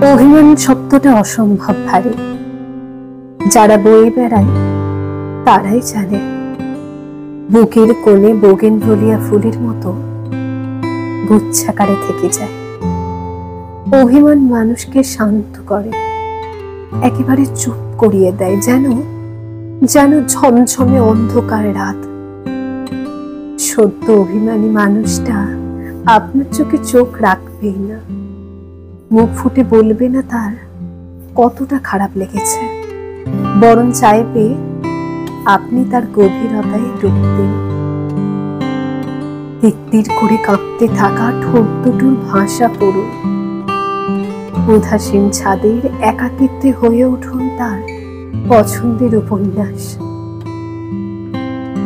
অভিমান শব্দটা অসম্ভব ভারী। যারা বয়ে বেড়ায় তারাই জানে বুকের কোণে বোগেনভেলিয়া ফুলের মতো গুচ্ছাকারে থেকে যায়। অভিমান মানুষকে শান্ত করে, একেবারে চুপ করিয়ে দেয়, যেন ঝমঝমে অন্ধকার রাত। সদ্য অভিমানী মানুষটা আপনার চোখে চোখ রাখবেই না, মুখ ফুটে বলবে না তার কতটা খারাপ লেগেছে, বরং চাইবে আপনি তার গভীরতায় ডুববেন। তিত্তির করে কাঁপতে থাকা ঠোঁট দুটোর ভাষা পড়ুন, উদাসীন ছাদের একাকিত্বে হয়ে উঠুন তার পছন্দের উপন্যাস।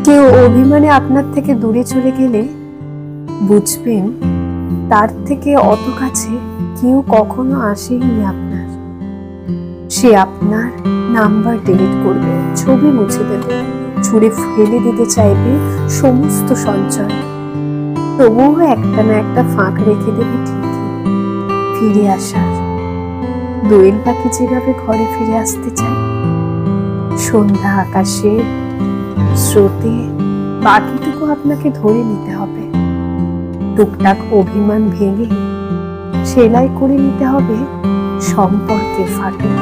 কেউ অভিমানে আপনার থেকে দূরে চলে গেলে বুঝবেন তার থেকে অত কাছে কেউ কখনো আসেনি আপনার। সে আপনার নাম্বার ডিলিট করবে, ছবি মুছে দেবে, ছুঁড়ে ফেলে দিতে চাইবে সমস্ত সঞ্চয়, তবুও একটা না একটা ফাঁক রেখে দেবে ঠিকই ফিরে আসার। দোয়েল পাখি যেভাবে ঘরে ফিরে আসতে চায়, সন্ধ্যা আকাশে স্রোতে বাকিটুকু আপনাকে ধরে নিতে হবে। টুকটাক অভিমান ভেঙে সেলাই করে নিতে হবে সম্পর্কের ফাটল।